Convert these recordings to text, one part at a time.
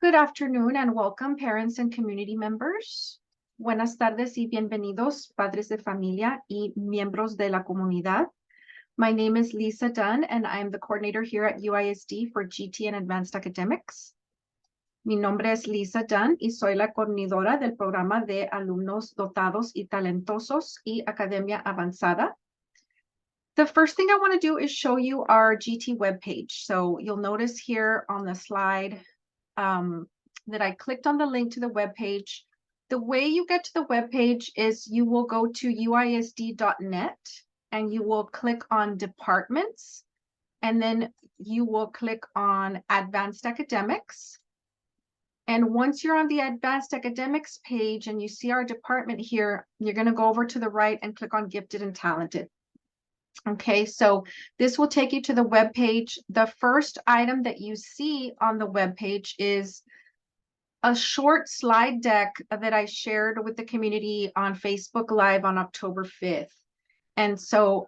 Good afternoon and welcome, parents and community members. Buenas tardes y bienvenidos, padres de familia y miembros de la comunidad. My name is Lisa Dunn, and I'm the coordinator here at UISD for GT and Advanced Academics. Mi nombre es Lisa Dunn y soy la coordinadora del programa de alumnos dotados y talentosos y Academia Avanzada. The first thing I want to do is show you our GT webpage. So you'll notice here on the slide that I clicked on the link to the webpage. The way you get to the webpage is you will go to uisd.net and you will click on departments, and then you will click on advanced academics. And once you're on the advanced academics page and you see our department here, you're going to go over to the right and click on gifted and talented. Okay, so this will take you to the web page. The first item that you see on the web page is a short slide deck that I shared with the community on Facebook Live on October 5th. And so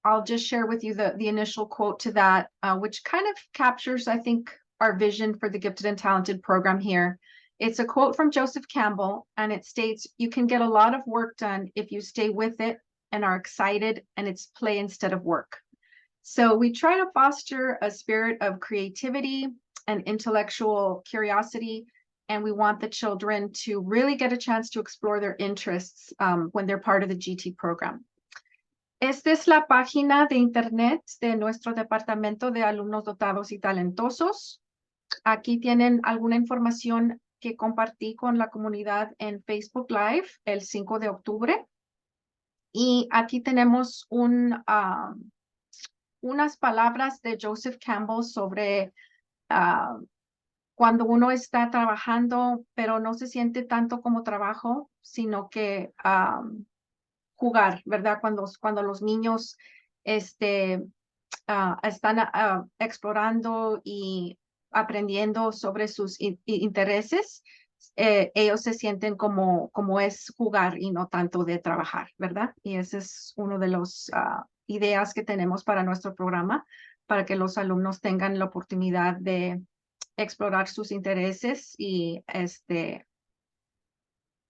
I'll just share with you the initial quote to that, which kind of captures, I think, our vision for the Gifted and Talented program here. It's a quote from Joseph Campbell, and it states, "You can get a lot of work done if you stay with it and are excited, and it's play instead of work." So we try to foster a spirit of creativity and intellectual curiosity, and we want the children to really get a chance to explore their interests when they're part of the GT program. Esta es la página de internet de nuestro departamento de alumnos dotados y talentosos. Aquí tienen alguna información que compartí con la comunidad en Facebook Live el 5 de octubre. Y aquí tenemos unas palabras de Joseph Campbell sobre cuando uno está trabajando, pero no se siente tanto como trabajo, sino que jugar, ¿verdad? Cuando los niños están explorando y aprendiendo sobre sus intereses, ellos se sienten como es jugar y no tanto de trabajar, ¿verdad? Y ese es uno de los ideas que tenemos para nuestro programa, para que los alumnos tengan la oportunidad de explorar sus intereses y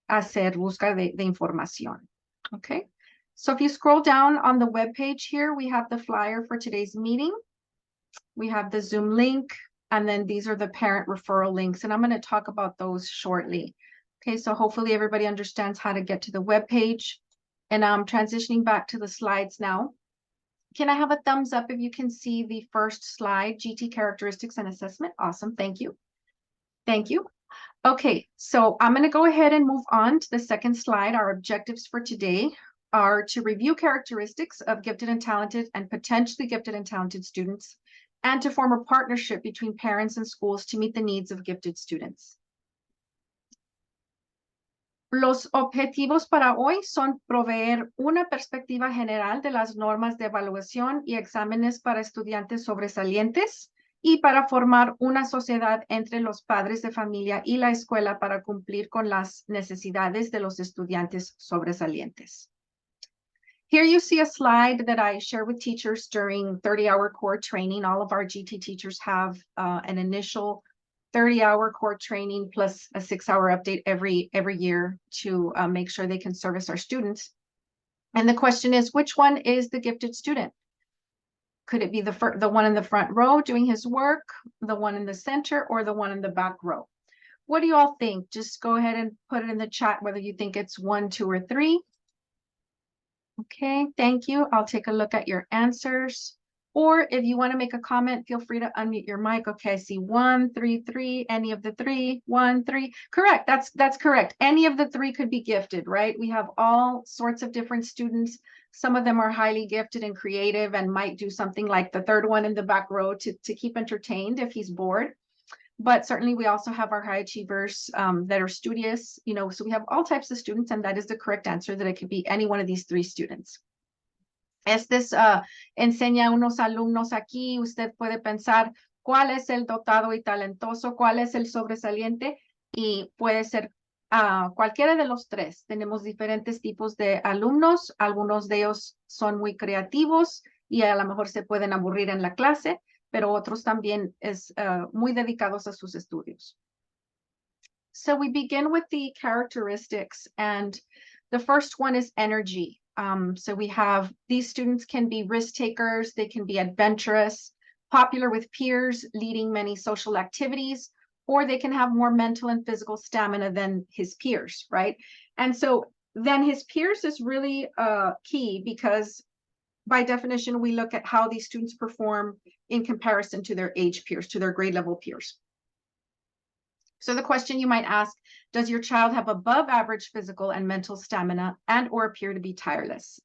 hacer búsqueda de información. Okay, so if you scroll down on the web page here, we have the flyer for today's meeting. We have the Zoom link, and then these are the parent referral links, and I'm going to talk about those shortly. Okay, so hopefully everybody understands how to get to the web page, and I'm transitioning back to the slides now. Can I have a thumbs up if you can see the first slide, GT characteristics and assessment? Awesome, thank you. Thank you. Okay, so I'm going to go ahead and move on to the second slide. Our objectives for today are to review characteristics of gifted and talented and potentially gifted and talented students, and to form a partnership between parents and schools to meet the needs of gifted students. Los objetivos para hoy son proveer una perspectiva general de las normas de evaluación y exámenes para estudiantes sobresalientes, y para formar una sociedad entre los padres de familia y la escuela para cumplir con las necesidades de los estudiantes sobresalientes. Here you see a slide that I share with teachers during 30-hour core training. All of our GT teachers have an initial 30-hour core training plus a 6-hour update every year to make sure they can service our students. And the question is, which one is the gifted student? Could it be the one in the front row doing his work, the one in the center, or the one in the back row? What do you all think? Just go ahead and put it in the chat whether you think it's 1, 2, or 3. Okay, thank you. I'll take a look at your answers. Or if you want to make a comment, feel free to unmute your mic. Okay, I see 1, 3, 3. Any of the 3, 1, 3. Correct. That's correct. Any of the 3 could be gifted, right? We have all sorts of different students. Some of them are highly gifted and creative and might do something like the third one in the back row to keep entertained if he's bored. But certainly we also have our high achievers that are studious, you know, so we have all types of students, and that is the correct answer, that it could be any one of these 3 students. Enseña unos alumnos aquí. Usted puede pensar cuál es el dotado y talentoso, cuál es el sobresaliente, y puede ser cualquiera de los 3. Tenemos diferentes tipos de alumnos. Algunos de ellos son muy creativos y a lo mejor se pueden aburrir en la clase, pero otros también es muy dedicados a sus estudios. So we begin with the characteristics, and the first one is energy. So we have these students can be risk takers, they can be adventurous, popular with peers, leading many social activities, or they can have more mental and physical stamina than his peers, right? And so then his peers is really key because by definition, we look at how these students perform in comparison to their age peers, to their grade level peers. So the question you might ask, does your child have above average physical and mental stamina and or appear to be tireless?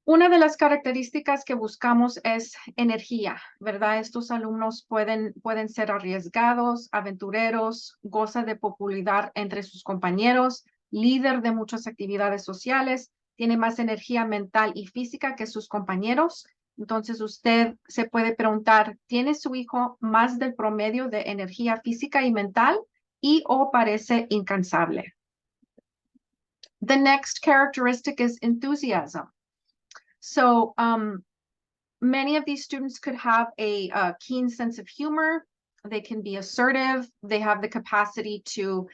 Una de las características que buscamos es energía, ¿verdad? Estos alumnos pueden ser arriesgados, aventureros, goza de popularidad entre sus compañeros, líder de muchas actividades sociales, tiene más energía mental y física que sus compañeros. Entonces usted se puede preguntar, ¿tiene su hijo más del promedio de energía física y mental y o parece incansable? The next characteristic is enthusiasm. So many of these students could have a keen sense of humor. They can be assertive. They have the capacity to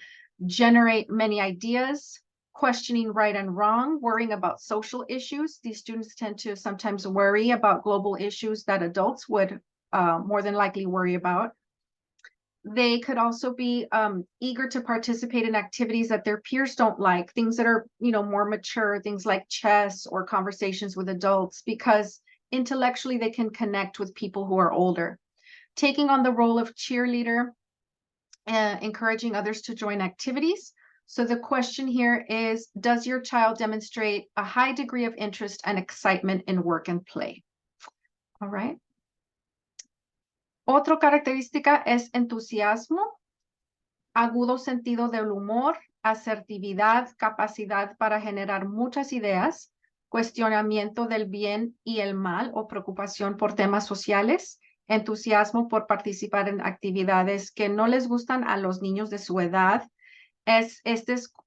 generate many ideas, questioning right and wrong, worrying about social issues. These students tend to sometimes worry about global issues that adults would more than likely worry about. They could also be eager to participate in activities that their peers don't like, things that are, more mature, things like chess or conversations with adults, because intellectually they can connect with people who are older. Taking on the role of cheerleader, encouraging others to join activities. So the question here is, does your child demonstrate a high degree of interest and excitement in work and play? All right. Otra característica es entusiasmo, agudo sentido del humor, asertividad, capacidad para generar muchas ideas, cuestionamiento del bien y el mal o preocupación por temas sociales, entusiasmo por participar en actividades que no les gustan a los niños de su edad.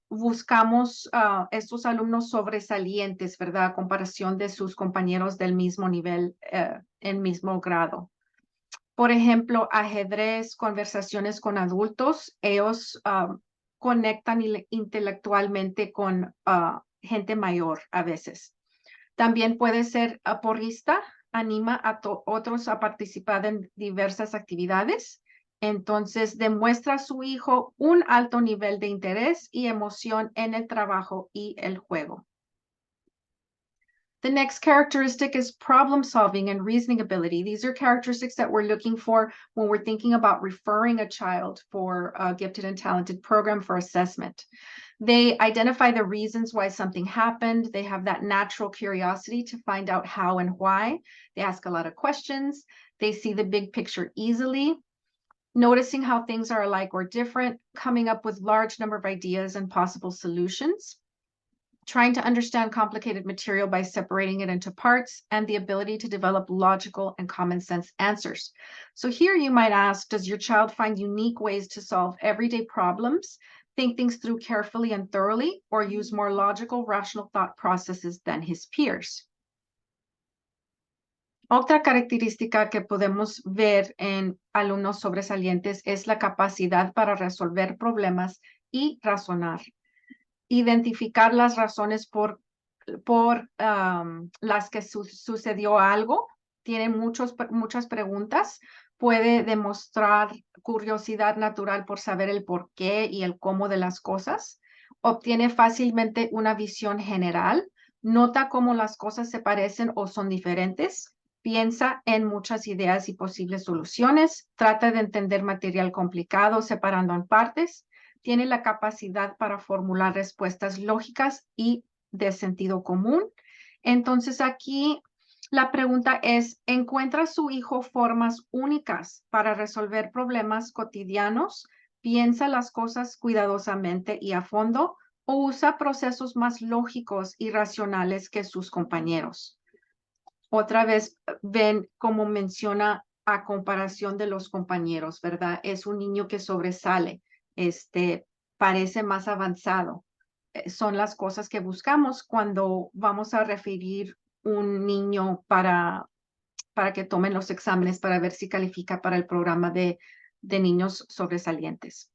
Buscamos estos alumnos sobresalientes, ¿verdad? A comparación de sus compañeros del mismo nivel, en mismo grado. Por ejemplo, ajedrez, conversaciones con adultos, ellos conectan intelectualmente con gente mayor a veces. También puede ser porrista, anima a otros a participar en diversas actividades. Entonces, demuestra a su hijo un alto nivel de interés y emoción en el trabajo y el juego. The next characteristic is problem solving and reasoning ability. These are characteristics that we're looking for when we're thinking about referring a child for a gifted and talented program for assessment. They identify the reasons why something happened. They have that natural curiosity to find out how and why. They ask a lot of questions. They see the big picture easily, noticing how things are alike or different, coming up with large number of ideas and possible solutions, trying to understand complicated material by separating it into parts, and the ability to develop logical and common sense answers. So here you might ask, does your child find unique ways to solve everyday problems, think things through carefully and thoroughly, or use more logical, rational thought processes than his peers? Otra característica que podemos ver en alumnos sobresalientes es la capacidad para resolver problemas y razonar. Identificar las razones por las que sucedió algo, tiene muchas preguntas, puede demostrar curiosidad natural por saber el por qué y el cómo de las cosas, obtiene fácilmente una visión general, nota cómo las cosas se parecen o son diferentes, piensa en muchas ideas y posibles soluciones, trata de entender material complicado separando en partes, tiene la capacidad para formular respuestas lógicas y de sentido común. Entonces aquí la pregunta es, ¿encuentra su hijo formas únicas para resolver problemas cotidianos? ¿Piensa las cosas cuidadosamente y a fondo? ¿O usa procesos más lógicos y racionales que sus compañeros? Otra vez ven cómo menciona a comparación de los compañeros, ¿verdad? Es un niño que sobresale. Parece más avanzado. Son las cosas que buscamos cuando vamos a referir un niño para que tomen los exámenes para ver si califica para el programa de niños sobresalientes.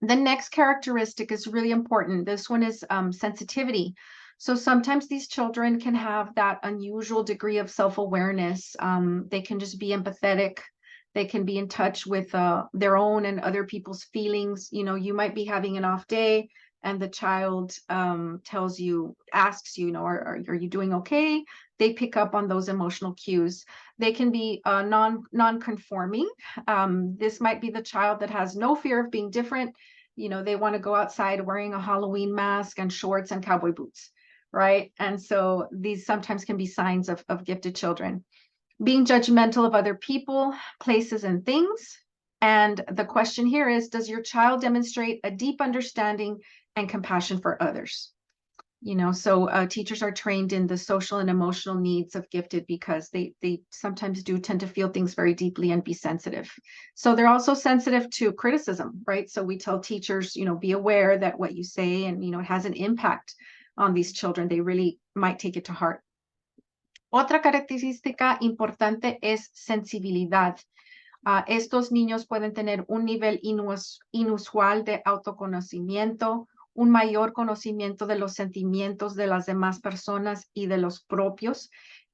The next characteristic is really important. This one is sensitivity. So sometimes these children can have that unusual degree of self-awareness. They can just be empathetic. They can be in touch with their own and other people's feelings. You know, you might be having an off day and the child asks you, are you doing okay? They pick up on those emotional cues. They can be non-conforming. This might be the child that has no fear of being different. You know, they want to go outside wearing a Halloween mask and shorts and cowboy boots, right? And so these sometimes can be signs of gifted children. Being judgmental of other people, places, and things. And the question here is, does your child demonstrate a deep understanding and compassion for others? You know, so teachers are trained in the social and emotional needs of gifted because they sometimes do tend to feel things very deeply and be sensitive. So they're also sensitive to criticism, right? So we tell teachers, you know, be aware that what you say and, you know, it has an impact on these children. They really might take it to heart. Otra característica importante es sensibilidad. Estos niños pueden tener un nivel inusual de autoconocimiento, un mayor conocimiento de los sentimientos de las demás personas y de los propios.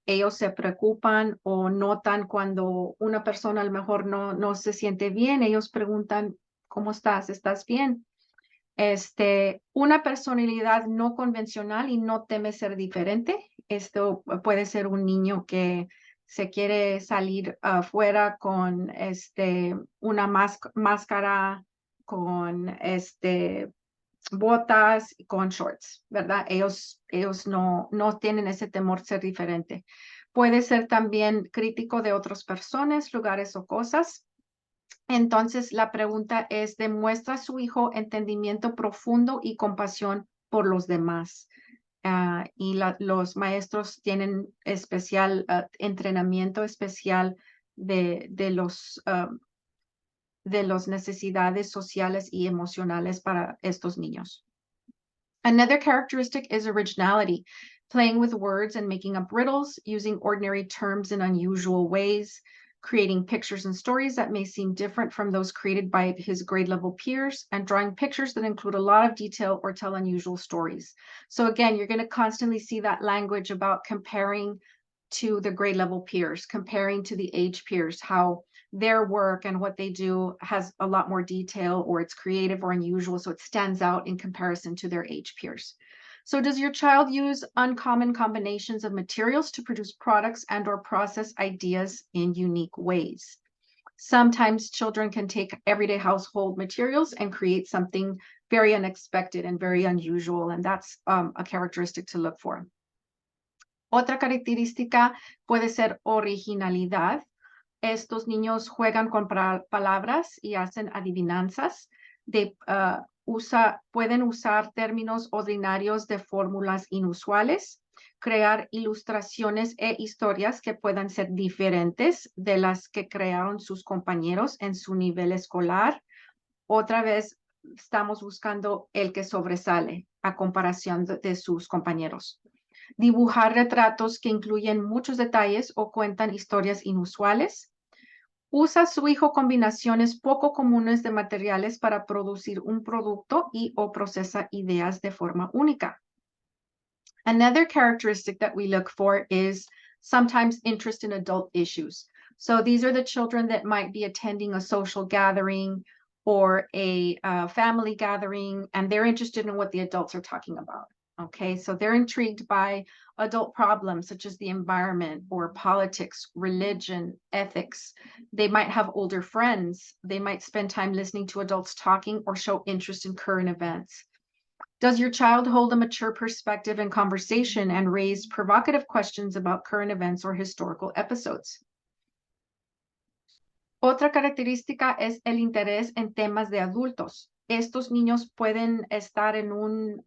Ellos se preocupan o notan cuando una persona a lo mejor no se siente bien. Ellos preguntan, ¿cómo estás? ¿Estás bien? Una personalidad no convencional y no teme ser diferente. Esto puede ser un niño que se quiere salir afuera con una máscara, con botas, con shorts, ¿verdad? Ellos no tienen ese temor de ser diferente. Puede ser también crítico de otras personas, lugares o cosas. Entonces, la pregunta es, ¿demuestra su hijo entendimiento profundo y compasión por los demás? Y los maestros tienen especial entrenamiento especial de las necesidades sociales y emocionales para estos niños. Another characteristic is originality, playing with words and making up riddles, using ordinary terms in unusual ways, creating pictures and stories that may seem different from those created by his grade level peers, and drawing pictures that include a lot of detail or tell unusual stories. So again, you're going to constantly see that language about comparing to the grade level peers, comparing to the age peers, how their work and what they do has a lot more detail, or it's creative or unusual, so it stands out in comparison to their age peers. So does your child use uncommon combinations of materials to produce products and or process ideas in unique ways? Sometimes children can take everyday household materials and create something very unexpected and very unusual, and that's a characteristic to look for. Otra característica puede ser originalidad. Estos niños juegan con palabras y hacen adivinanzas. Pueden usar términos ordinarios de fórmulas inusuales, crear ilustraciones e historias que puedan ser diferentes de las que crearon sus compañeros en su nivel escolar. Otra vez, estamos buscando el que sobresale a comparación de sus compañeros. Dibujar retratos que incluyen muchos detalles o cuentan historias inusuales. Usa su hijo combinaciones poco comunes de materiales para producir un producto y o procesa ideas de forma única. Another characteristic that we look for is sometimes interest in adult issues. So these are the children that might be attending a social gathering or a family gathering, and they're interested in what the adults are talking about. Okay, so they're intrigued by adult problems such as the environment or politics, religion, ethics. They might have older friends. They might spend time listening to adults talking or show interest in current events. Does your child hold a mature perspective in conversation and raise provocative questions about current events or historical episodes? Otra característica es el interés en temas de adultos. Estos niños pueden estar en un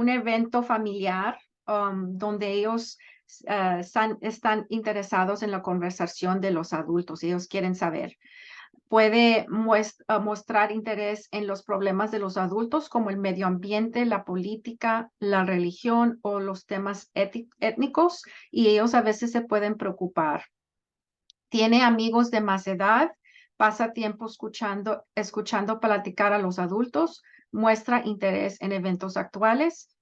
evento familiar donde ellos están interesados en la conversación de los adultos. Ellos quieren saber. Puede mostrar interés en los problemas de los adultos como el medio ambiente, la política, la religión o los temas étnicos, y ellos a veces se pueden preocupar. Tiene amigos de más edad, pasa tiempo escuchando platicar a los adultos, muestra interés en eventos actuales.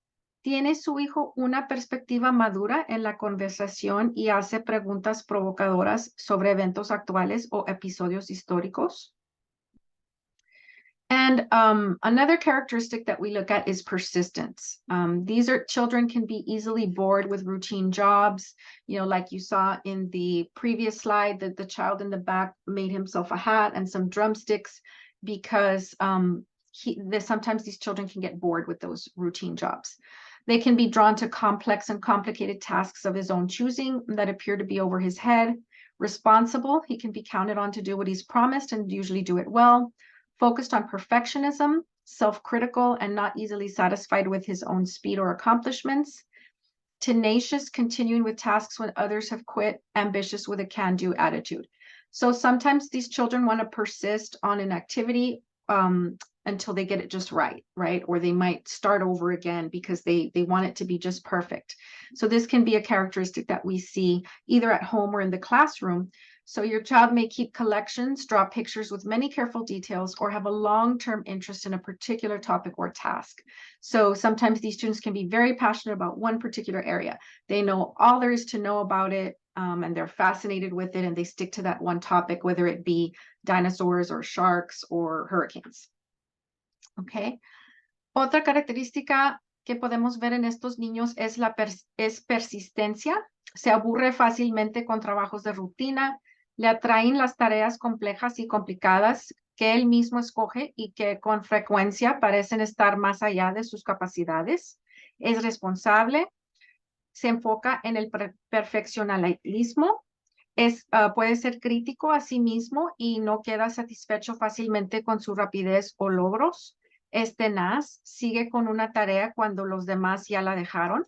¿Tiene su hijo una perspectiva madura en la conversación y hace preguntas provocadoras sobre eventos actuales o episodios históricos? And another characteristic that we look at is persistence. Children can be easily bored with routine jobs. You know, like you saw in the previous slide, that the child in the back made himself a hat and some drumsticks because sometimes these children can get bored with those routine jobs. They can be drawn to complex and complicated tasks of his own choosing that appear to be over his head. Responsible, he can be counted on to do what he's promised and usually do it well. Focused on perfectionism, self-critical, and not easily satisfied with his own speed or accomplishments. Tenacious, continuing with tasks when others have quit, ambitious with a can-do attitude. So sometimes these children want to persist on an activity until they get it just right? Or they might start over again because they want it to be just perfect. So this can be a characteristic that we see either at home or in the classroom. So your child may keep collections, draw pictures with many careful details, or have a long-term interest in a particular topic or task. So sometimes these students can be very passionate about one particular area. They know all there is to know about it, and they're fascinated with it, and they stick to that one topic, whether it be dinosaurs or sharks or hurricanes. Okay. Otra característica que podemos ver en estos niños es persistencia. Se aburre fácilmente con trabajos de rutina. Le atraen las tareas complejas y complicadas que él mismo escoge y que con frecuencia parecen estar más allá de sus capacidades. Es responsable. Se enfoca en el perfeccionismo. Puede ser crítico a sí mismo y no queda satisfecho fácilmente con su rapidez o logros. Es tenaz, sigue con una tarea cuando los demás ya la dejaron.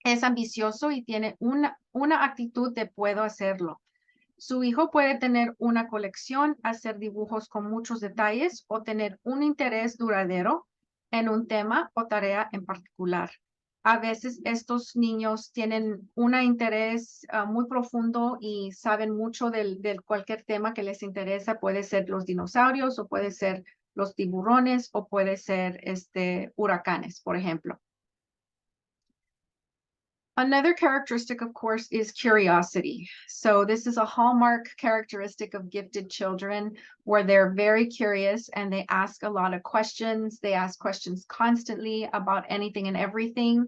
Es ambicioso y tiene una actitud de puedo hacerlo. Su hijo puede tener una colección, hacer dibujos con muchos detalles o tener un interés duradero en un tema o tarea en particular. A veces estos niños tienen un interés muy profundo y saben mucho del cualquier tema que les interesa. Puede ser los dinosaurios o puede ser los tiburones o puede ser huracanes, por ejemplo. Another characteristic, of course, is curiosity. So this is a hallmark characteristic of gifted children where they're very curious and they ask a lot of questions. They ask questions constantly about anything and everything.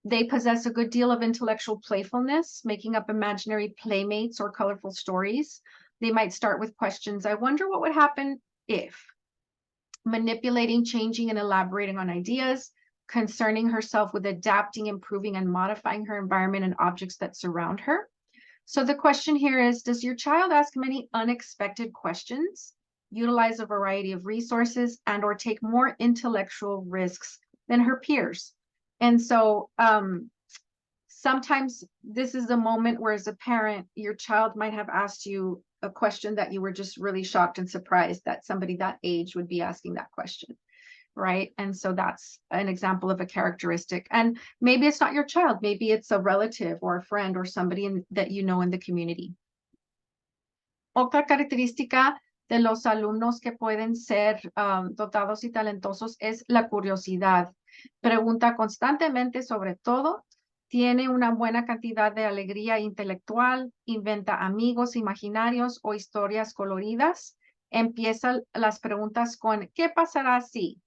They possess a good deal of intellectual playfulness, making up imaginary playmates or colorful stories. They might start with questions. I wonder what would happen if. Manipulating, changing, and elaborating on ideas. Concerning herself with adapting, improving, and modifying her environment and objects that surround her. So the question here is, does your child ask many unexpected questions, utilize a variety of resources, and or take more intellectual risks than her peers? And so sometimes this is a moment where as a parent, your child might have asked you a question that you were just really shocked and surprised that somebody that age would be asking that question. Right? And so that's an example of a characteristic. And maybe it's not your child, maybe it's a relative or a friend or somebody that you know in the community. Otra característica de los alumnos que pueden ser dotados y talentosos es la curiosidad. Pregunta constantemente sobre todo, tiene una buena cantidad de alegría intelectual, inventa amigos imaginarios o historias coloridas. Empieza las preguntas con ¿qué pasará si?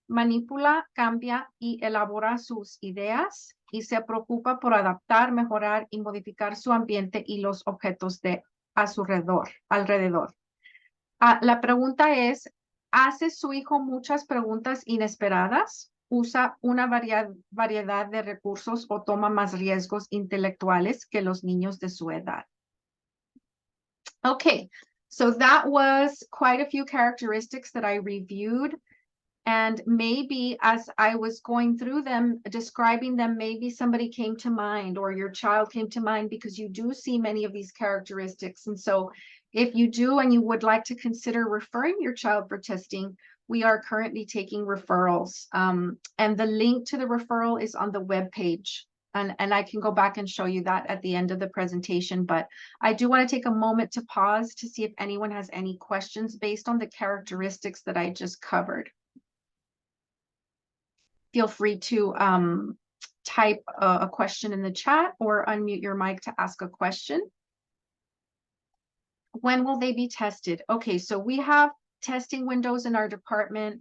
Manipula, cambia y elabora sus ideas y se preocupa por adaptar, mejorar y modificar su ambiente y los objetos a su alrededor. La pregunta es, ¿hace su hijo muchas preguntas inesperadas? ¿Usa una variedad de recursos o toma más riesgos intelectuales que los niños de su edad? Okay, so that was quite a few characteristics that I reviewed. And maybe as I was going through them, describing them, maybe somebody came to mind or your child came to mind because you do see many of these characteristics. And so if you do and you would like to consider referring your child for testing, we are currently taking referrals. And the link to the referral is on the webpage And I can go back and show you that at the end of the presentation, but I do want to take a moment to pause to see if anyone has any questions based on the characteristics that I just covered. Feel free to type a question in the chat or unmute your mic to ask a question. When will they be tested? Okay, so we have testing windows in our department.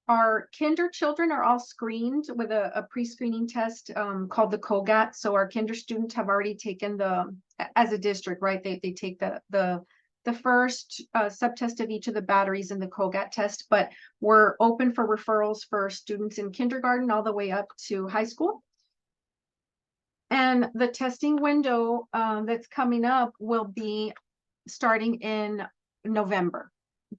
Our kinder children are all screened with a pre-screening test called the COGAT. So our kinder students have already taken as a district, right? They take the first subtest of each of the batteries in the COGAT test, but we're open for referrals for students in kindergarten all the way up to high school. And the testing window that's coming up will be starting in November.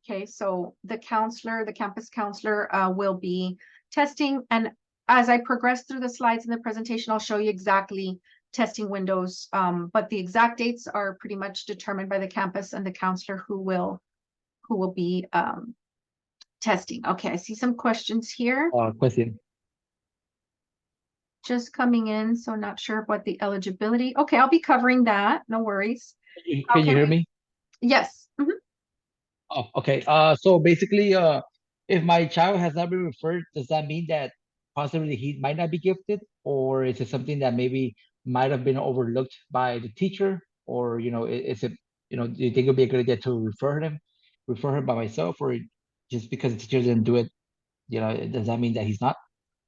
Okay, so the campus counselor will be testing. And as I progress through the slides in the presentation, I'll show you exactly testing windows. But the exact dates are pretty much determined by the campus and the counselor who will be testing. Okay, I see some questions here. Question. Just coming in, so not sure what the eligibility. Okay, I'll be covering that. No worries. Can you hear me? Yes. Oh, okay. So basically, if my child has not been referred, does that mean that possibly he might not be gifted, or is it something that maybe might have been overlooked by the teacher, or is it, do you think it would be a good idea to refer her by myself, or just because the teacher didn't do it, does that mean that he's not?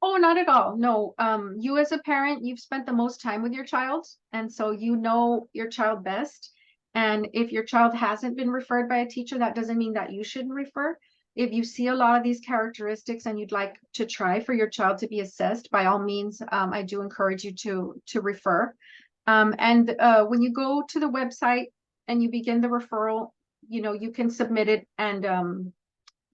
Oh, not at all. No, you as a parent, you've spent the most time with your child, and so you know your child best. And if your child hasn't been referred by a teacher, that doesn't mean that you shouldn't refer. If you see a lot of these characteristics and you'd like to try for your child to be assessed, by all means, I do encourage you to refer. And when you go to the website and you begin the referral, you can submit it, and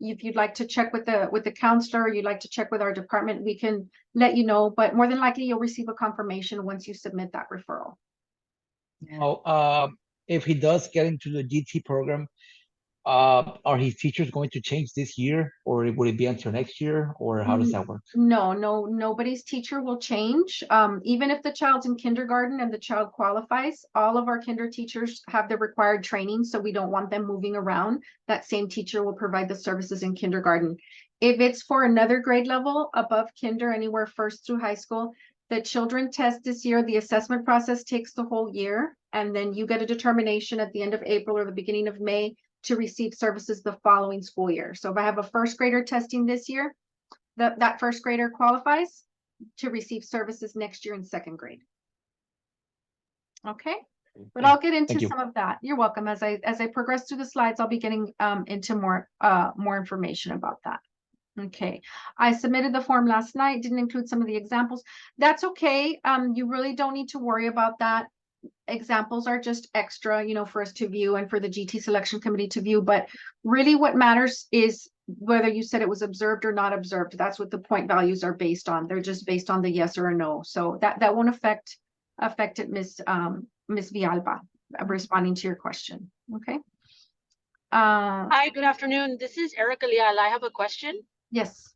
if you'd like to check with the counselor, or you'd like to check with our department, we can let you know, but more than likely you'll receive a confirmation once you submit that referral. Now, if he does get into the GT program, are his teachers going to change this year, or would it be until next year, or how does that work? No, nobody's teacher will change. Even if the child's in kindergarten and the child qualifies, all of our kinder teachers have the required training, so we don't want them moving around. That same teacher will provide the services in kindergarten. If it's for another grade level above kinder, anywhere first through high school, the children test this year. The assessment process takes the whole year, and then you get a determination at the end of April or the beginning of May to receive services the following school year. So if I have a first grader testing this year, that first grader qualifies to receive services next year in second grade. Okay, but I'll get into some of that. You're welcome. As I progress through the slides, I'll be getting into more information about that. Okay, I submitted the form last night, didn't include some of the examples. That's okay. You really don't need to worry about that. Examples are just extra, for us to view and for the GT selection committee to view. But really what matters is whether you said it was observed or not observed. That's what the point values are based on. They're just based on the yes or a no. So that won't affect it, Miss Villalba, responding to your question. Okay. Hi, good afternoon. This is Erica Leal. I have a question. Yes.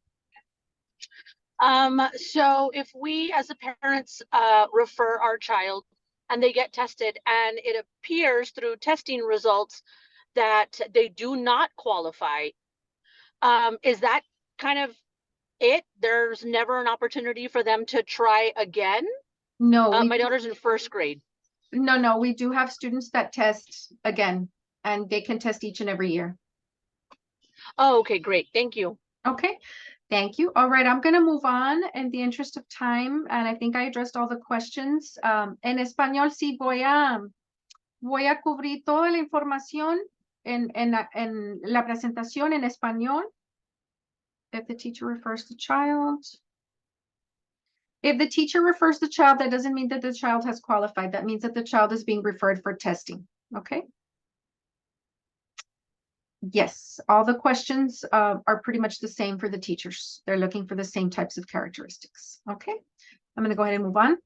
So if we as a parents refer our child and they get tested and it appears through testing results that they do not qualify, is that kind of it? There's never an opportunity for them to try again? No. My daughter's in first grade. No, we do have students that test again, and they can test each and every year. Oh, okay, great. Thank you. Okay. Thank you. All right, I'm going to move on in the interest of time, and I think I addressed all the questions. En español, sí, voy a cubrir toda la información en la presentación en español. If the teacher refers the child. If the teacher refers the child, that doesn't mean that the child has qualified. That means that the child is being referred for testing. Okay. Yes, all the questions are pretty much the same for the teachers. They're looking for the same types of characteristics. Okay, I'm going to go ahead and move on.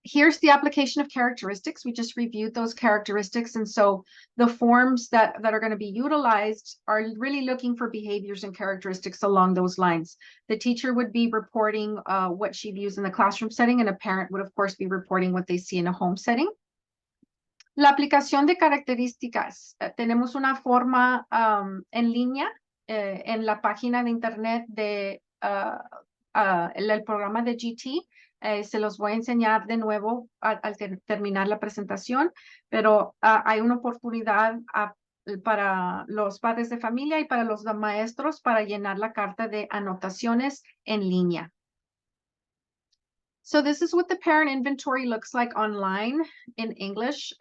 Here's the application of characteristics. We just reviewed those characteristics. And so the forms that are going to be utilized are really looking for behaviors and characteristics along those lines. The teacher would be reporting what she views in the classroom setting, and a parent would, of course, be reporting what they see in a home setting. La aplicación de características. Tenemos una forma en línea en la página de internet de el programa de GT. Se los voy a enseñar de nuevo al terminar la presentación, pero hay una oportunidad para los padres de familia y para los maestros para llenar la carta de anotaciones en línea. So this is what the parent inventory looks like online in English.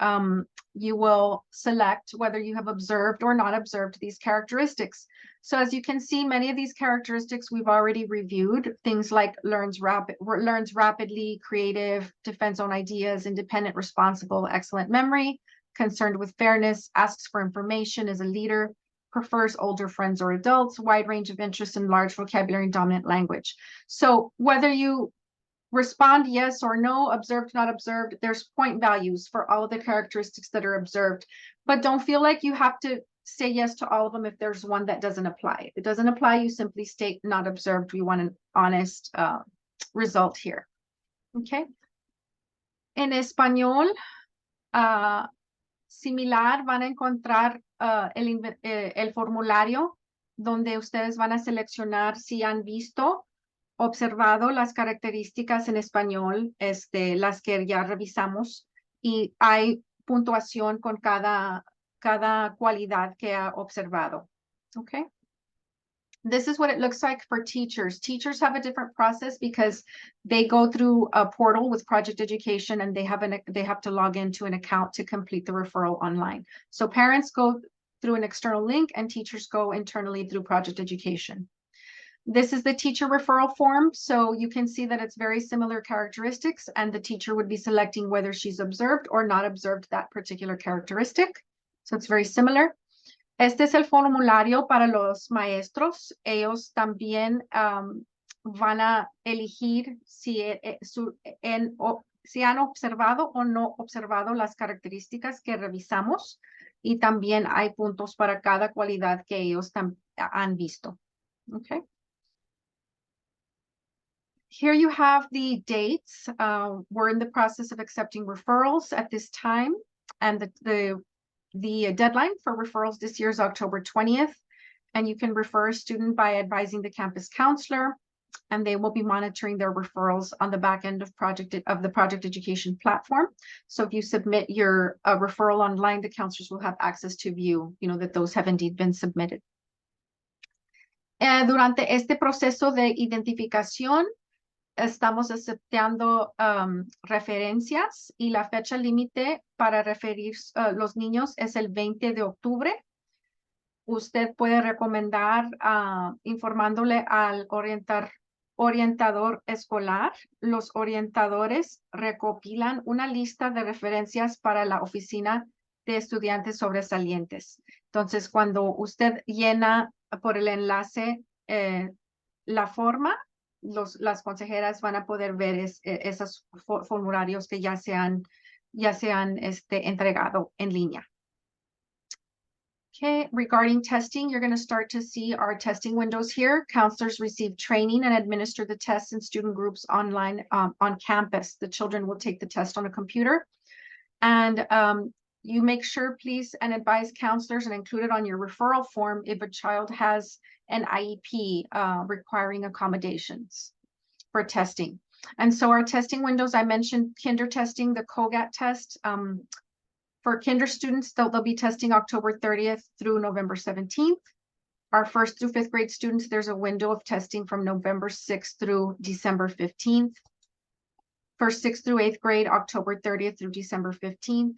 You will select whether you have observed or not observed these characteristics. So as you can see, many of these characteristics we've already reviewed. Things like learns rapidly, creative, defends own ideas, independent, responsible, excellent memory, concerned with fairness, asks for information, is a leader, prefers older friends or adults, wide range of interests and large vocabulary and dominant language. So whether you respond yes or no, observed, not observed, there's point values for all of the characteristics that are observed, but don't feel like you have to say yes to all of them if there's one that doesn't apply. If it doesn't apply, you simply state not observed. We want an honest result here. Okay. En español, similar, van a encontrar el formulario donde ustedes van a seleccionar si han visto, observado las características en español, las que ya revisamos, y hay puntuación con cada cualidad que ha observado. Okay. This is what it looks like for teachers. Teachers have a different process because they go through a portal with Project Education, and they have to log into an account to complete the referral online. So parents go through an external link and teachers go internally through Project Education. This is the teacher referral form. So you can see that it's very similar characteristics, and the teacher would be selecting whether she's observed or not observed that particular characteristic. So it's very similar. Este es el formulario para los maestros. Ellos también van a elegir si han observado o no observado las características que revisamos, y también hay puntos para cada cualidad que ellos han visto. Okay. Here you have the dates. We're in the process of accepting referrals at this time, and the deadline for referrals this year is October 20th, and you can refer a student by advising the campus counselor, and they will be monitoring their referrals on the back end of the Project Education platform. So if you submit your referral online, the counselors will have access to view, that those have indeed been submitted. Durante este proceso de identificación, estamos aceptando referencias, y la fecha límite para referir los niños es el 20 de octubre. Usted puede recomendar informándole al orientador escolar. Los orientadores recopilan una lista de referencias para la oficina de estudiantes sobresalientes. Entonces, cuando usted llena por el enlace la forma, las consejeras van a poder ver esos formularios que ya se han entregado en línea. Okay, regarding testing, you're going to start to see our testing windows here. Counselors receive training and administer the tests in student groups online on campus. The children will take the test on a computer. And you make sure, please, and advise counselors and include it on your referral form if a child has an IEP requiring accommodations for testing. And so our testing windows, I mentioned kinder testing, the COGAT test. For kinder students, they'll be testing October 30th through November 17th. Our 1st through 5th grade students, there's a window of testing from November 6th through December 15th. For 6th through 8th grade, October 30th through December 15th.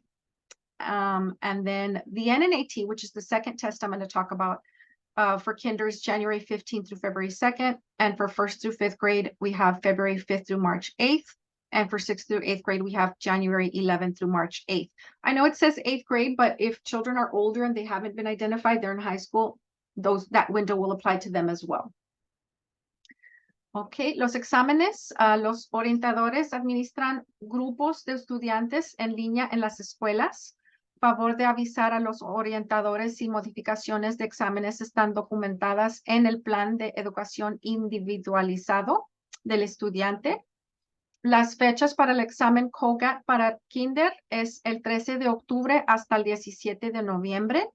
And then the NNAT, which is the second test I'm going to talk about, for kinder is January 15th through February 2nd. And for 1st through 5th grade, we have February 5th through March 8th. And for 6th through 8th grade, we have January 11th through March 8th. I know it says 8th grade, but if children are older and they haven't been identified, they're in high school, that window will apply to them as well. Ok, los exámenes, los orientadores administran grupos de estudiantes en línea en las escuelas. Favor de avisar a los orientadores si modificaciones de exámenes están documentadas en el plan de educación individualizado del estudiante. Las fechas para el examen COGAT para Kinder es el 13 de octubre hasta el 17 de noviembre.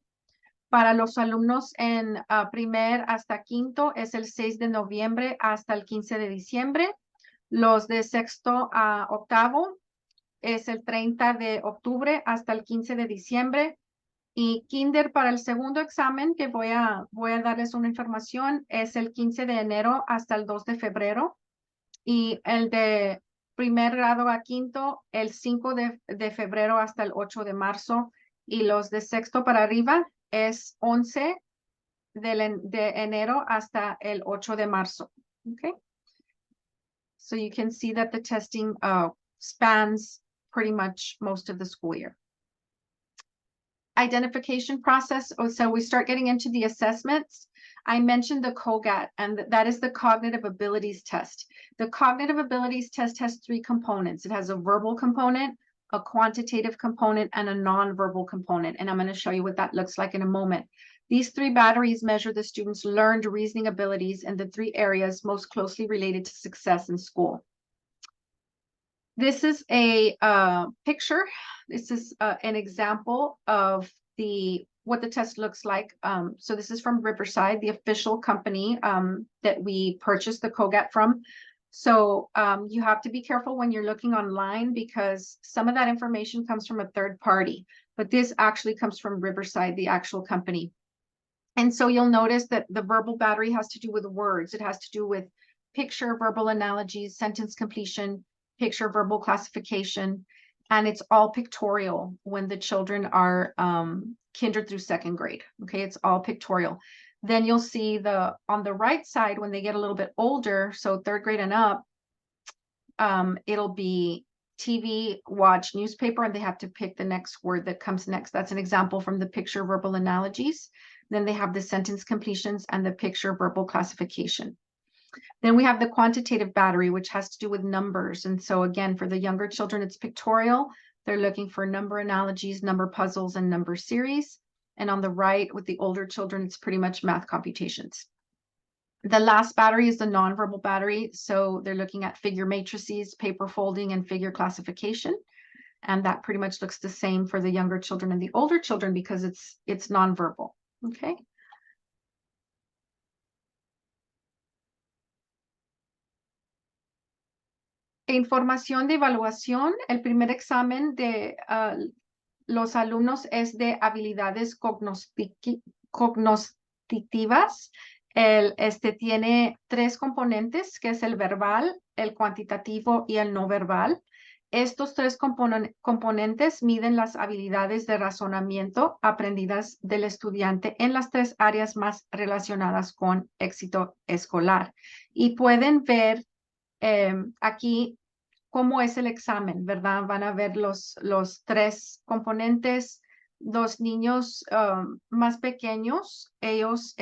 Para los alumnos en primer hasta quinto es el 6 de noviembre hasta el 15 de diciembre. Los de sexto a octavo es el 30 de octubre hasta el 15 de diciembre. Y kinder para el segundo examen, que voy a darles una información, es el 15 de enero hasta el 2 de febrero. Y el de primer grado a quinto, el 5 de febrero hasta el 8 de marzo. Y los de sexto para arriba es 11 de enero hasta el 8 de marzo. Okay. So you can see that the testing spans pretty much most of the school year. Identification process. Oh, so we start getting into the assessments. I mentioned the COGAT, and that is the cognitive abilities test. The cognitive abilities test has three components. It has a verbal component, a quantitative component, and a non-verbal component. And I'm going to show you what that looks like in a moment. These three batteries measure the students' learned reasoning abilities in the three areas most closely related to success in school. This is a picture. This is an example of what the test looks like. So this is from Riverside, the official company that we purchased the COGAT from. So you have to be careful when you're looking online because some of that information comes from a third party, but this actually comes from Riverside, the actual company. And so you'll notice that the verbal battery has to do with words. It has to do with picture, verbal analogies, sentence completion, picture, verbal classification, and it's all pictorial when the children are kinder through second grade. Okay, it's all pictorial. Then you'll see on the right side, when they get a little bit older, so third grade and up, it'll be TV, watch, newspaper, and they have to pick the next word that comes next. That's an example from the picture verbal analogies. Then they have the sentence completions and the picture verbal classification. Then we have the quantitative battery, which has to do with numbers. And so again, for the younger children, it's pictorial. They're looking for number analogies, number puzzles, and number series. And on the right, with the older children, it's pretty much math computations. The last battery is the nonverbal battery. So they're looking at figure matrices, paper folding, and figure classification. And that pretty much looks the same for the younger children and the older children because it's nonverbal. Okay. Información de evaluación. El primer examen de los alumnos es de habilidades cognitivas. Tiene tres componentes, que es el verbal, el cuantitativo y el no verbal. Estos tres componentes miden las habilidades de razonamiento aprendidas del estudiante en las tres áreas más relacionadas con éxito escolar. Y pueden ver aquí cómo es el examen, ¿verdad? Van a ver los tres componentes. Los niños más pequeños, ellos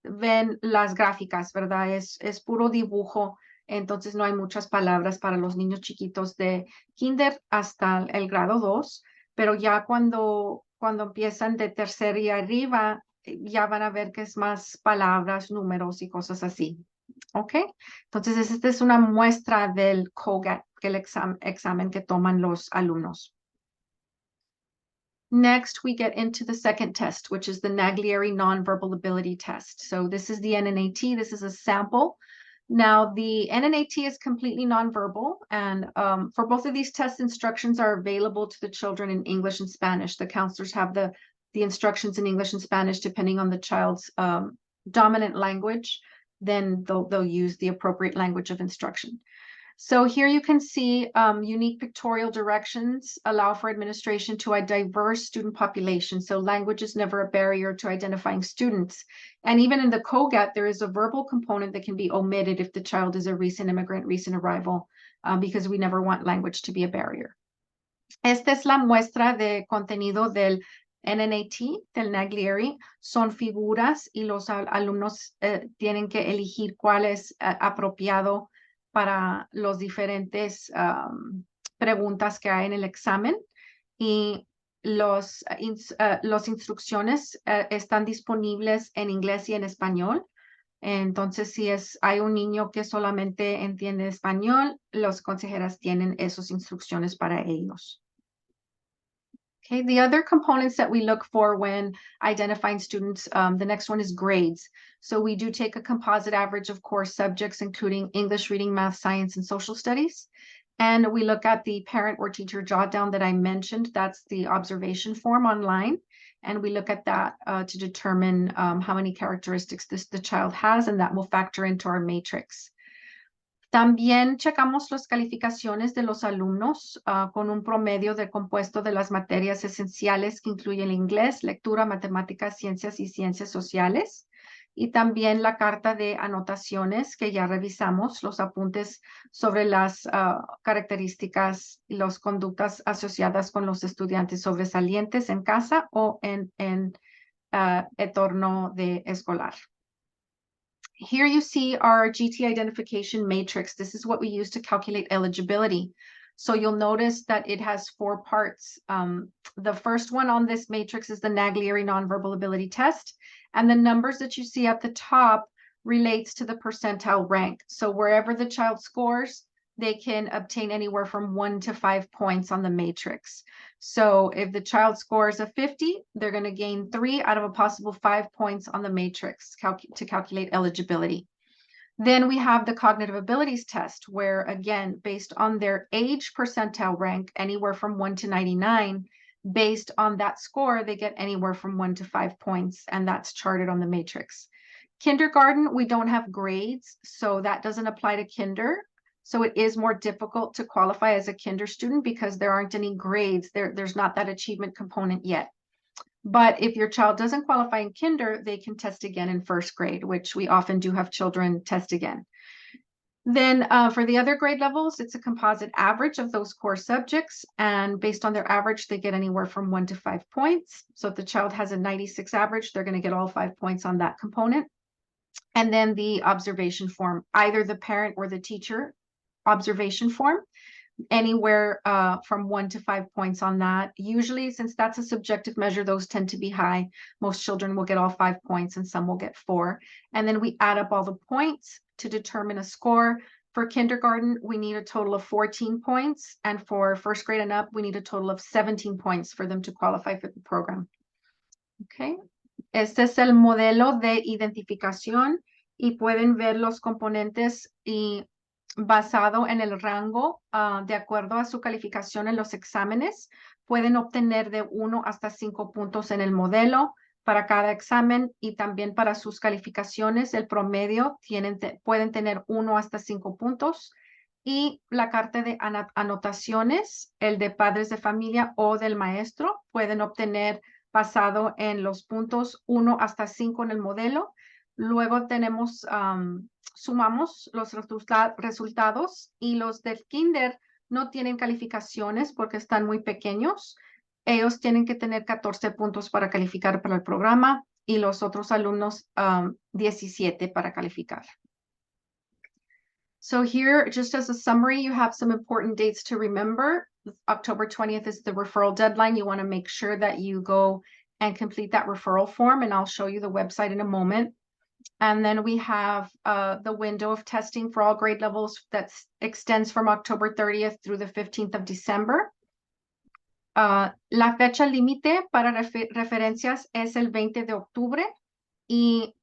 ven las gráficas, ¿verdad? Es puro dibujo, entonces no hay muchas palabras para los niños chiquitos de kinder hasta el grado 2, pero ya cuando empiezan de tercer y arriba, ya van a ver que es más palabras, números y cosas así. ¿Ok? Entonces, esta es una muestra del COGAT, que el examen que toman los alumnos. Next, we get into the second test, which is the Naglieri Nonverbal Ability Test. So this is the NNAT. This is a sample. Now, the NNAT is completely nonverbal, and for both of these tests, instructions are available to the children in English and Spanish. The counselors have the instructions in English and Spanish depending on the child's dominant language. Then they'll use the appropriate language of instruction. So here you can see unique pictorial directions allow for administration to a diverse student population. So language is never a barrier to identifying students. And even in the COGAT, there is a verbal component that can be omitted if the child is a recent immigrant, recent arrival, because we never want language to be a barrier. Esta es la muestra de contenido del NNAT del Naglieri son figuras y los alumnos tienen que elegir cuál es apropiado para los diferentes preguntas que hay en el examen. Y los instrucciones están disponibles en inglés y en español. Entonces, si hay un niño que solamente entiende español, los consejeras tienen esas instrucciones para ellos. Okay, the other components that we look for when identifying students, the next one is grades. So we do take a composite average of core subjects, including English, reading, math, science, and social studies. And we look at the parent or teacher jotdown that I mentioned. That's the observation form online. And we look at that to determine how many characteristics the child has, and that will factor into our matrix. También checamos las calificaciones de los alumnos con un promedio de compuesto de las materias esenciales que incluyen inglés, lectura, matemáticas, ciencias y ciencias sociales. Y también la carta de anotaciones que ya revisamos, los apuntes sobre las características y las conductas asociadas con los estudiantes sobresalientes en casa o en entorno escolar. Here you see our GT identification matrix. This is what we use to calculate eligibility. So you'll notice that it has 4 parts. The first one on this matrix is the Naglieri nonverbal ability test. And the numbers that you see at the top relates to the percentile rank. So wherever the child scores, they can obtain anywhere from 1 to 5 points on the matrix. So if the child scores a 50, they're going to gain 3 out of a possible 5 points on the matrix to calculate eligibility. Then we have the cognitive abilities test, where again, based on their age percentile rank, anywhere from 1 to 99, based on that score, they get anywhere from 1 to 5 points, and that's charted on the matrix. Kindergarten, we don't have grades, so that doesn't apply to kinder. So it is more difficult to qualify as a kinder student because there aren't any grades. There's not that achievement component yet. But if your child doesn't qualify in kinder, they can test again in first grade, which we often do have children test again. Then for the other grade levels, it's a composite average of those core subjects. And based on their average, they get anywhere from 1 to 5 points. So if the child has a 96 average, they're going to get all 5 points on that component. And then the observation form, either the parent or the teacher observation form, anywhere from 1 to 5 points on that. Usually, since that's a subjective measure, those tend to be high. Most children will get all 5 points and some will get 4. And then we add up all the points to determine a score. For kindergarten, we need a total of 14 points. And for first grade and up, we need a total of 17 points for them to qualify for the program. Okay. Este es el modelo de identificación y pueden ver los componentes y basado en el rango, de acuerdo a su calificación en los exámenes, pueden obtener de 1 hasta 5 puntos en el modelo para cada examen, y también para sus calificaciones, el promedio pueden tener 1 hasta 5 puntos, y la carta de anotaciones, el de padres de familia o del maestro, pueden obtener basado en los puntos 1 hasta 5 en el modelo. Luego tenemos, sumamos los resultados, y los del kinder no tienen calificaciones porque están muy pequeños. Ellos tienen que tener 14 puntos para calificar para el programa, y los otros alumnos 17 para calificar. So here, just as a summary, you have some important dates to remember. October 20th is the referral deadline. You want to make sure that you go and complete that referral form, and I'll show you the website in a moment. And then we have the window of testing for all grade levels that extends from October 30th through the 15th of December. La fecha límite para referencias es el 20 de octubre, y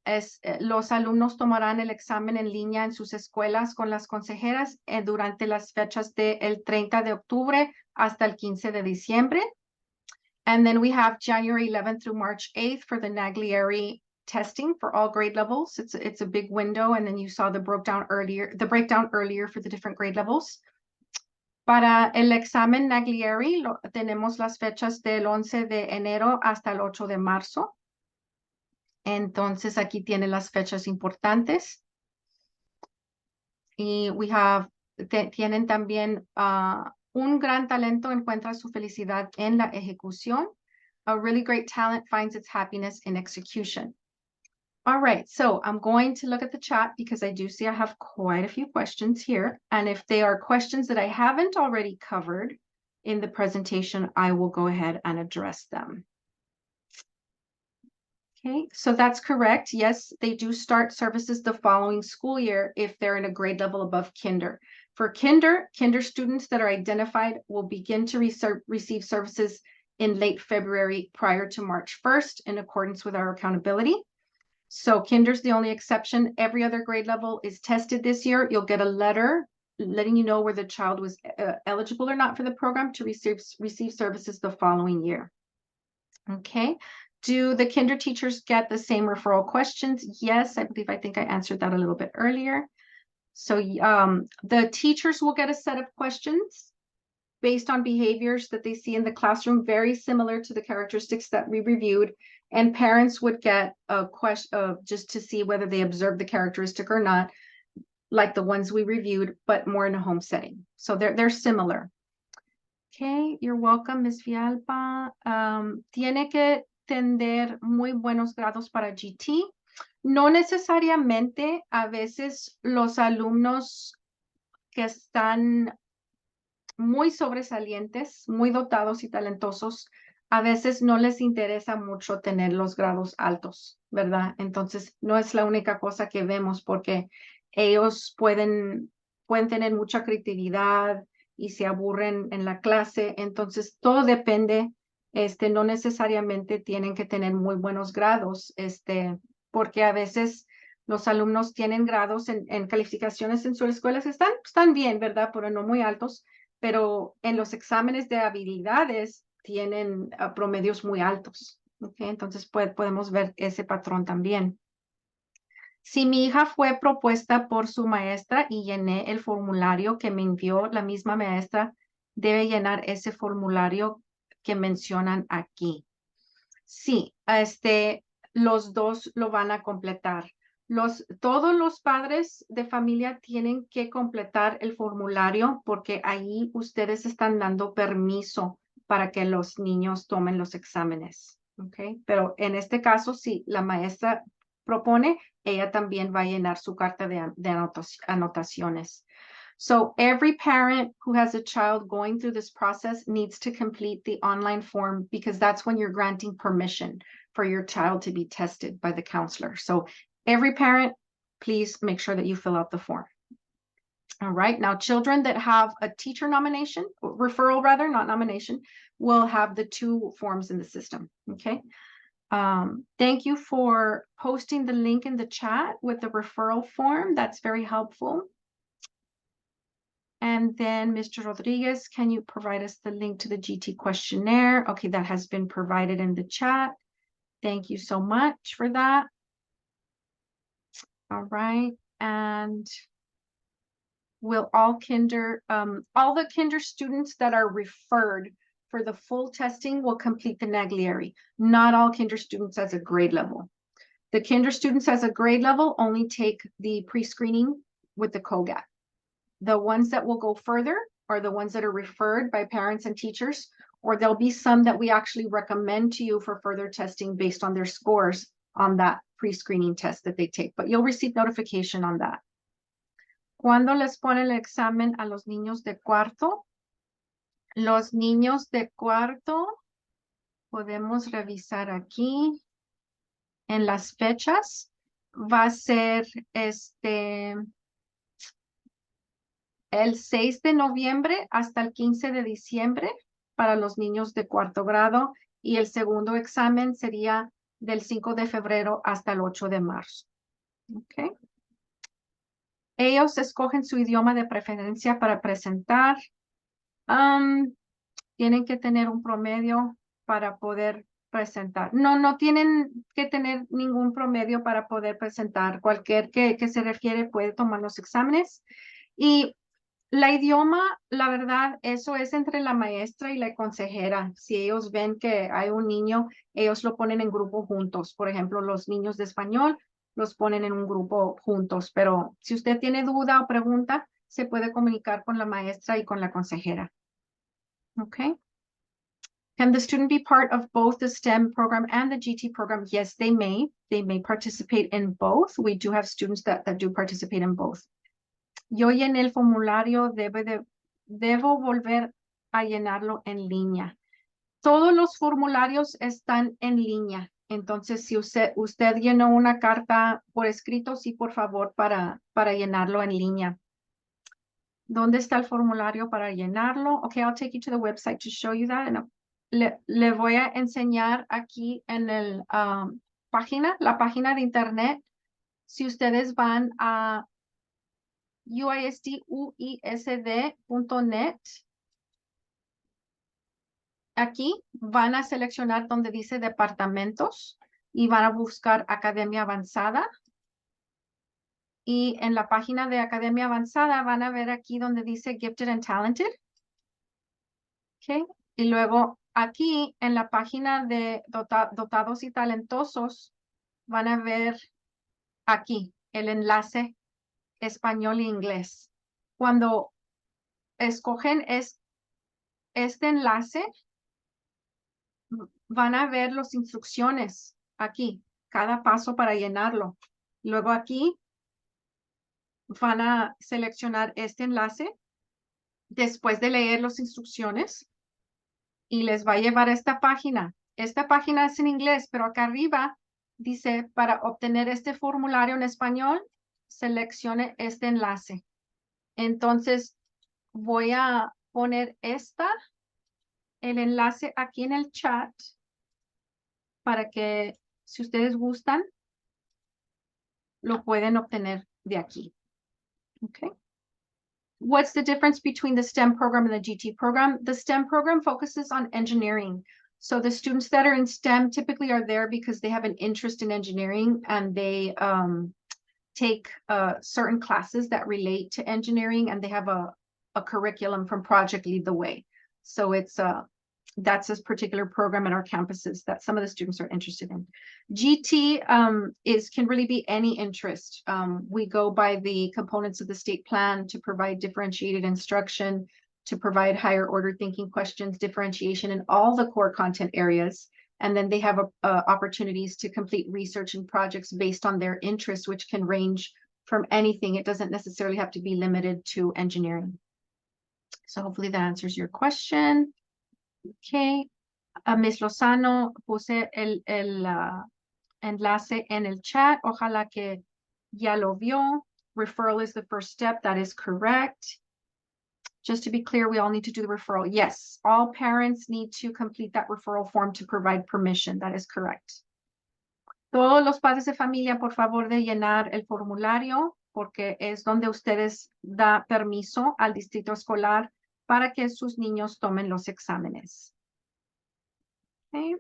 los alumnos tomarán el examen en línea en sus escuelas con las consejeras durante las fechas del 30 de octubre hasta el 15 de diciembre. And then we have January 11th through March 8th for the Naglieri testing for all grade levels. It's a big window, and then you saw the breakdown earlier for the different grade levels. Para el examen Naglieri tenemos las fechas del 11 de enero hasta el 8 de marzo. Entonces aquí tiene las fechas importantes. Y tienen también un gran talento encuentra su felicidad en la ejecución. A really great talent finds its happiness in execution. All right, so I'm going to look at the chat because I do see I have quite a few questions here. And if they are questions that I haven't already covered in the presentation, I will go ahead and address them. Okay, so that's correct. Yes, they do start services the following school year if they're in a grade level above kinder. For kinder students that are identified will begin to receive services in late February prior to March 1st in accordance with our accountability. So kinder's the only exception. Every other grade level is tested this year. You'll get a letter letting you know where the child was eligible or not for the program to receive services the following year. Okay. Do the kinder teachers get the same referral questions? Yes, I think I answered that a little bit earlier. So the teachers will get a set of questions based on behaviors that they see in the classroom, very similar to the characteristics that we reviewed. And parents would get a question just to see whether they observed the characteristic or not, like the ones we reviewed, but more in a home setting. So they're similar. Okay, you're welcome, Ms. Villalba. Tiene que tener muy buenos grados para GT. No necesariamente, a veces los alumnos que están muy sobresalientes, muy dotados y talentosos, a veces no les interesa mucho tener los grados altos, ¿verdad? Entonces, no es la única cosa que vemos porque ellos pueden tener mucha creatividad y se aburren en la clase. Entonces, todo depende, no necesariamente tienen que tener muy buenos grados, porque a veces los alumnos tienen grados en calificaciones en sus escuelas, están bien, ¿verdad? Pero no muy altos, pero en los exámenes de habilidades tienen promedios muy altos. ¿Okay? Entonces podemos ver ese patrón también. Si mi hija fue propuesta por su maestra y llené el formulario que me envió la misma maestra, debe llenar ese formulario que mencionan aquí. Sí, los dos lo van a completar. Todos los padres de familia tienen que completar el formulario porque ahí ustedes están dando permiso para que los niños tomen los exámenes. ¿Okay? Pero en este caso, si la maestra propone, ella también va a llenar su carta de anotaciones. So every parent who has a child going through this process needs to complete the online form because that's when you're granting permission for your child to be tested by the counselor. So every parent, please make sure that you fill out the form. All right, now children that have a teacher nomination, referral rather, not nomination, will have the two forms in the system, okay? Thank you for posting the link in the chat with the referral form. That's very helpful. And then Mr. Rodriguez, can you provide us the link to the GT questionnaire? Okay, that has been provided in the chat. Thank you so much for that. All right, and will all the kinder students that are referred for the full testing will complete the Naglieri. Not all kinder students as a grade level. The kinder students as a grade level only take the pre-screening with the COGAT. The ones that will go further are the ones that are referred by parents and teachers, or there'll be some that we actually recommend to you for further testing based on their scores on that pre-screening test that they take, but you'll receive notification on that. ¿Cuándo les pone el examen a los niños de cuarto? Los niños de cuarto, podemos revisar aquí en las fechas. Va a ser el 6 de noviembre hasta el 15 de diciembre para los niños de cuarto grado y el segundo examen sería del 5 de febrero hasta el 8 de marzo. Okay. Ellos escogen su idioma de preferencia para presentar. Tienen que tener un promedio para poder presentar. No tienen que tener ningún promedio para poder presentar. Cualquier que se refiere puede tomar los exámenes. Y la idioma, la verdad, eso es entre la maestra y la consejera. Si ellos ven que hay un niño, ellos lo ponen en grupo juntos. Por ejemplo, los niños de español los ponen en un grupo juntos. Pero si usted tiene duda o pregunta, se puede comunicar con la maestra y con la consejera. Okay. Can the student be part of both the STEM program and the GT program? Yes, they may. They may participate in both. We do have students that do participate in both. Yo llené el formulario, debo volver a llenarlo en línea. Todos los formularios están en línea. Entonces, si usted llenó una carta por escrito, sí, por favor, para llenarlo en línea. ¿Dónde está el formulario para llenarlo? Okay, I'll take you to the website to show you that. Le voy a enseñar aquí en la página de internet. Si ustedes van a uisd.net, aquí van a seleccionar donde dice departamentos y van a buscar Academia Avanzada. Y en la página de Academia Avanzada van a ver aquí donde dice Gifted and Talented. Okay. Y luego aquí en la página de dotados y talentosos van a ver aquí el enlace español e inglés. Cuando escogen este enlace, van a ver las instrucciones aquí, cada paso para llenarlo. Luego aquí van a seleccionar este enlace después de leer las instrucciones y les va a llevar a esta página. Esta página es en inglés, pero acá arriba dice para obtener este formulario en español, seleccione este enlace. Entonces voy a poner el enlace aquí en el chat para que si ustedes gustan, lo pueden obtener de aquí. Okay. What's the difference between the STEM program and the GT program? The STEM program focuses on engineering. So the students that are in STEM typically are there because they have an interest in engineering and they take certain classes that relate to engineering, and they have a curriculum from Project Lead the Way. So that's this particular program at our campuses that some of the students are interested in. GT can really be any interest. We go by the components of the state plan to provide differentiated instruction, to provide higher order thinking questions, differentiation in all the core content areas. And then they have opportunities to complete research and projects based on their interests, which can range from anything. It doesn't necessarily have to be limited to engineering. So hopefully that answers your question. Okay, Ms. Lozano, puse el enlace en el chat. Ojalá que ya lo vio. Referral is the first step. That is correct. Just to be clear, we all need to do the referral. Yes, all parents need to complete that referral form to provide permission. That is correct. Todos los padres de familia, por favor, de llenar el formulario, porque es donde ustedes da permiso al distrito escolar para que sus niños tomen los exámenes. Okay.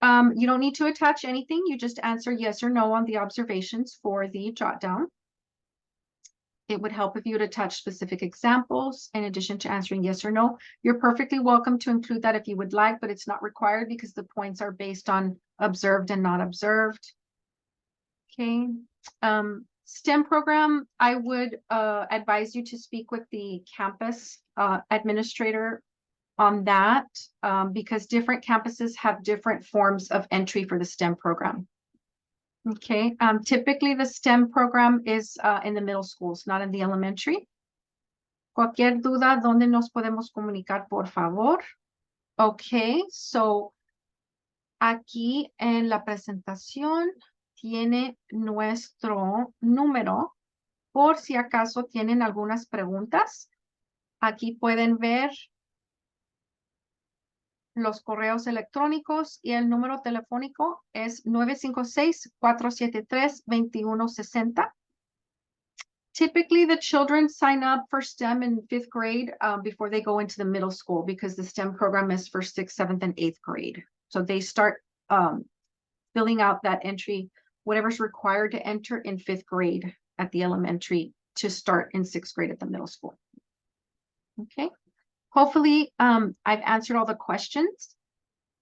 You don't need to attach anything. You just answer yes or no on the observations for the jot down. It would help if you would attach specific examples in addition to answering yes or no. You're perfectly welcome to include that if you would like, but it's not required because the points are based on observed and not observed. Okay. STEM program, I would advise you to speak with the campus administrator on that because different campuses have different forms of entry for the STEM program. Okay, typically the STEM program is in the middle schools, not in the elementary. Cualquier duda, ¿dónde nos podemos comunicar, por favor? Okay, so aquí en la presentación tiene nuestro número por si acaso tienen algunas preguntas. Aquí pueden ver los correos electrónicos y el número telefónico es 956-473-2160. Typically, the children sign up for STEM in 5th grade before they go into the middle school because the STEM program is for 6th, 7th, and 8th grade. So they start filling out that entry, whatever's required to enter in 5th grade at the elementary to start in 6th grade at the middle school. Okay. Hopefully, I've answered all the questions.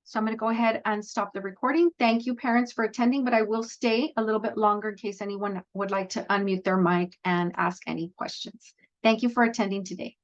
So I'm going to go ahead and stop the recording. Thank you, parents, for attending, but I will stay a little bit longer in case anyone would like to unmute their mic and ask any questions. Thank you for attending today.